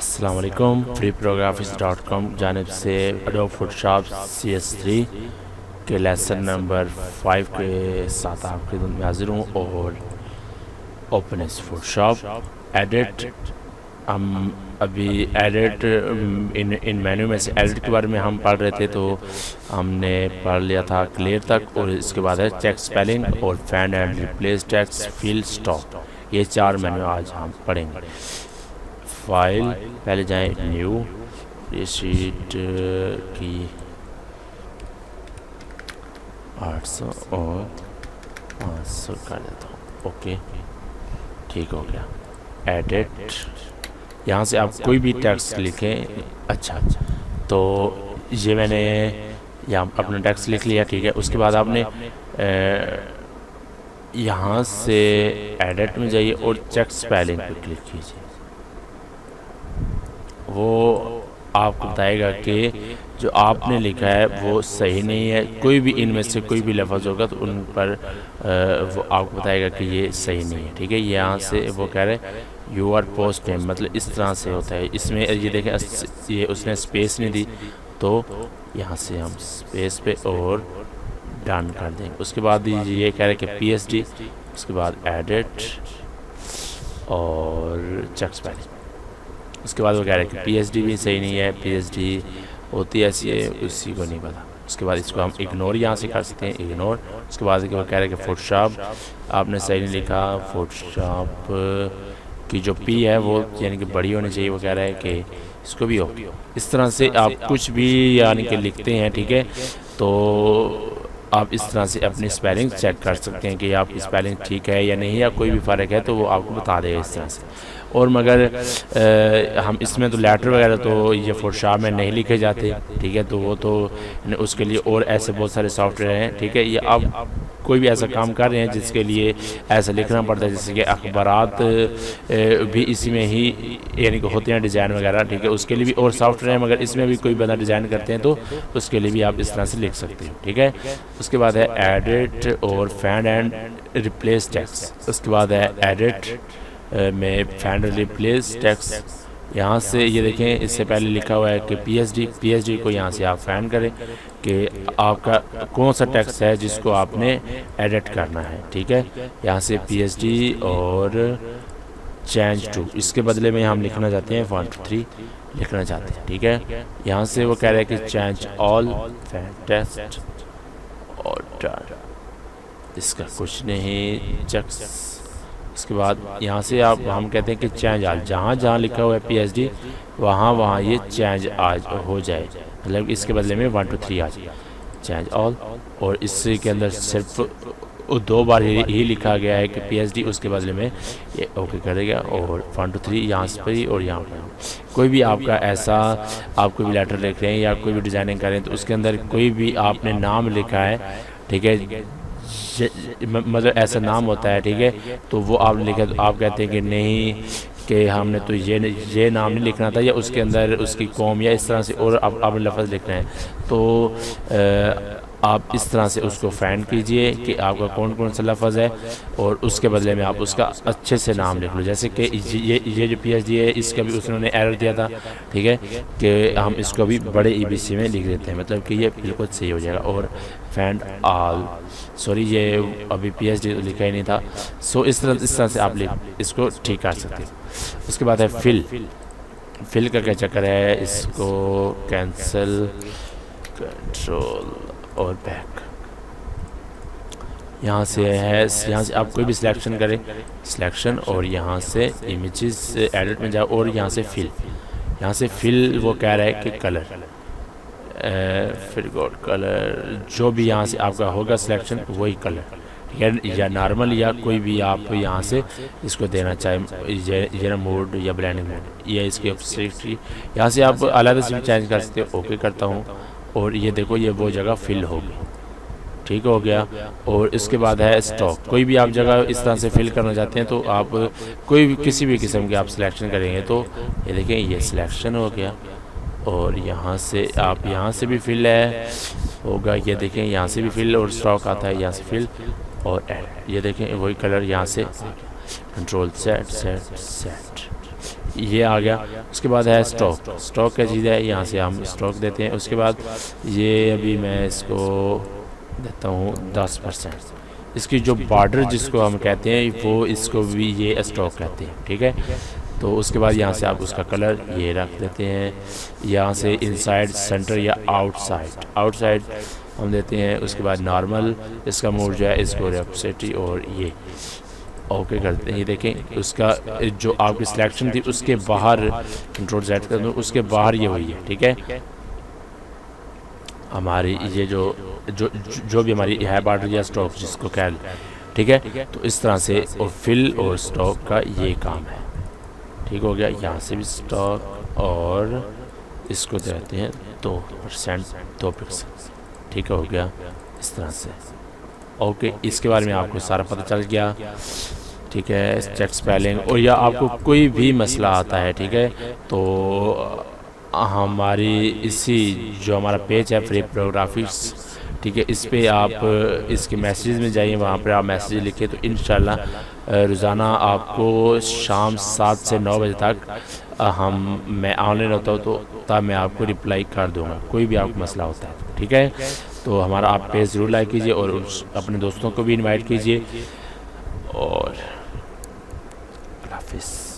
अस्सलाम वालेकुम। freeprographics.com जानिब से एडोब फोटोशॉप CS3 के लेसन नंबर 5 के साथ आपके में हाजिर हूँ। और ओपन एस फोटोशॉप एडिट, हम अभी एडिट इन मेन्यू में से एडिट के बारे में हम पढ़ रहे थे, तो हमने पढ़ लिया था क्लियर तक। और इसके बाद है टेक्स्ट स्पेलिंग और find and replace text, fill, stop, ये 4 मेन्यू आज हम पढ़ेंगे। फाइल पहले जाएं, न्यू, शीट की 800 और 500 कर देता हूँ। ओके, ठीक हो गया। एडिट, यहाँ से आप कोई भी टेक्स्ट लिखें। अच्छा, तो ये मैंने यहाँ अपना टेक्स्ट लिख लिया, ठीक है। उसके बाद आपने यहाँ से एडिट में जाइए और टेक्स्ट स्पेलिंग पर क्लिक कीजिए। वो आपको बताएगा कि जो आपने लिखा है वो सही नहीं है। कोई भी इनमें से कोई भी लफ्ज़ होगा तो उन पर वो आपको बताएगा कि ये सही नहीं है, ठीक है। यहाँ से वो कह रहे यूआर पोस्ट नेम, मतलब इस तरह से होता है। इसमें ये देखें, ये उसने स्पेस नहीं दी, तो यहाँ से हम स्पेस पे और डन कर देंगे। उसके बाद ये कह रहे कि PSD, उसके बाद एडिट और चेक स्पेलिंग। उसके बाद वो कह रहे हैं कि PSD भी सही नहीं है, PSD होती है ऐसी है, उसी को नहीं पता। उसके बाद इसको हम इग्नोर यहाँ से कर सकते हैं, इग्नोर। उसके बाद वो कह रहे हैं कि फोटोशॉप आपने सही नहीं लिखा, फोटोशॉप की जो P है वो यानी कि बड़ी होनी चाहिए। वो कह रहा है कि इसको भी हो। इस तरह से आप कुछ भी यानी कि लिखते हैं, ठीक है, तो आप इस तरह से अपनी स्पेलिंग चेक कर सकते हैं कि आपकी स्पेलिंग ठीक है या नहीं, या कोई भी फ़र्क है तो वो आपको बता देगा इस तरह से। और मगर हम इसमें तो लेटर वगैरह तो ये फोटोशॉप में नहीं लिखे जाते, ठीक है, तो वो तो उसके लिए और ऐसे बहुत सारे सॉफ्टवेयर हैं, ठीक है। ये आप कोई भी ऐसा काम कर रहे हैं जिसके लिए ऐसा लिखना पड़ता है, जैसे कि अखबारात भी इसी में ही यानी कि होते हैं डिज़ाइन वगैरह, ठीक है, उसके लिए भी और सॉफ्टवेयर है। मगर इसमें भी कोई बंदा डिज़ाइन करते हैं तो उसके लिए भी आप इस तरह से लिख सकते हो, ठीक है। उसके बाद है एडिट और फाइंड एंड रिप्लेस टेक्स्ट। उसके बाद है एडिट में फाइंड एंड रिप्लेस टेक्स्ट। यहाँ से ये देखें, इससे पहले लिखा हुआ है कि PSD को यहाँ से आप फाइंड करें कि आपका कौन सा टेक्स्ट है जिसको आपने एडिट करना है, ठीक है। यहाँ से PSD और चेंज टू, इसके बदले में हम लिखना चाहते हैं 1 2 3 लिखना चाहते हैं, ठीक है। यहाँ से वो कह रहे हैं कि चेंज ऑल टेक्स्ट और डन, इसका कुछ नहीं चेक्स। उसके बाद यहाँ से आप हम कहते हैं कि चेंज ऑल, जहाँ जहाँ लिखा हुआ है PSD वहाँ ये चेंज आज हो जाए, मतलब इसके बदले में 1 2 3 आ जाए, चेंज ऑल। और इसके के अंदर सिर्फ 2 बार ही लिखा गया है कि PSD, उसके बदले में ये ओके करेगा। और 1 2 3 यहाँ पर ही और यहाँ पर। कोई भी आपका ऐसा, आप कोई भी लेटर लिख रहे हैं या कोई भी डिज़ाइनिंग कर रहे हैं तो उसके अंदर कोई भी आपने नाम लिखा है, ठीक है, मतलब ऐसा नाम होता है, ठीक है, तो वो आप लिखे तो आप कहते हैं कि नहीं कि हमने तो ये नाम नहीं लिखना था, या उसके अंदर उसकी कौम या इस तरह से और आप लफ्ज़ लिखना है, तो आप इस तरह से उसको फाइंड कीजिए कि आपका कौन कौन सा लफ्ज़ है और उसके बदले में आप उसका अच्छे से नाम लिख लो। जैसे कि ये जो PSD है, इसका भी उसने एरर दिया था, ठीक है, कि हम इसको भी बड़े EBC में लिख देते हैं, मतलब कि ये बिल्कुल सही हो जाएगा। और फाइंड ऑल, सॉरी ये अभी PSD लिखा ही नहीं था, सो इस तरह से आप इसको ठीक कर सकते हो। उसके बाद है फिल का क्या चक्कर है, इसको कैंसिल, कंट्रोल और बैक। यहाँ से है, यहाँ से आप कोई भी सिलेक्शन करें, सिलेक्शन, और यहाँ से इमेजेस एडिट में जाओ और यहाँ से यहाँ से फिल वो कह रहा है कि कलर, फिर गॉड कलर, जो भी यहाँ से आपका होगा सिलेक्शन वही कलर, ठीक है, या नॉर्मल या कोई भी आप यहाँ से इसको देना चाहे, मोड या ब्लेंडिंग मोड, या इसकी ऑब्जेक्टिव यहाँ से आप अलग से भी चेंज कर सकते हो। ओके करता हूँ और ये देखो ये वो जगह फिल हो गई, ठीक हो गया। और इसके बाद है स्टॉक, कोई भी आप जगह इस तरह से फिल करना चाहते हैं तो आप कोई भी किसी भी किस्म के आप सिलेक्शन करेंगे तो ये देखें ये सिलेक्शन हो गया। और यहाँ से आप यहाँ से भी फिल है होगा, ये देखें यहाँ से भी फिल और स्टॉक आता है, यहाँ से फिल और एड, ये देखें वही कलर यहाँ से कंट्रोल सेट, ये आ गया। उसके बाद है स्टॉक। स्टॉक क्या चीज़ है, यहाँ से हम स्टॉक देते हैं। उसके बाद ये अभी मैं इसको देता हूँ 10%। इसकी जो बॉर्डर जिसको हम कहते हैं वो इसको भी ये स्टॉक कहते हैं, ठीक है। तो उसके बाद यहाँ से आप उसका कलर ये रख देते हैं। यहाँ से इनसाइड, सेंटर या आउटसाइड, आउटसाइड हम देते हैं। उसके बाद नॉर्मल, इसका मोड जो है इसको रेपसिटी और ये ओके करते हैं। ये देखें उसका जो आपकी सिलेक्शन थी उसके बाहर कंट्रोल सेट कर दूँ, उसके बाहर ये हुई है, ठीक है। हमारी ये जो भी हमारी है बॉर्डर या स्टॉक जिसको कह, ठीक है। तो इस तरह से और फिल और स्टॉक का ये काम है, ठीक हो गया। यहाँ से भी स्टॉक और इसको देते हैं 2%, 2 पिक्सल, ठीक हो गया इस तरह से। ओके, इसके बारे में आपको सारा पता चल गया, ठीक है। चेक स्पेलिंग और या आपको कोई भी मसला आता है, ठीक है, तो हमारी इसी जो हमारा पेज है फ्री प्रोग्राफिक्स, ठीक है, इस पे आप इसके मैसेज में जाइए, वहाँ पर आप मैसेज लिखिए तो इंशाल्लाह रोज़ाना आपको शाम 7 से 9 बजे तक मैं ऑनलाइन होता हूँ, तो तब मैं आपको रिप्लाई कर दूँगा कोई भी आपको मसला होता है, ठीक है। तो हमारा आप पेज ज़रूर लाइक कीजिए और अपने दोस्तों को भी इनवाइट कीजिए और अल्लाह हाफिज़।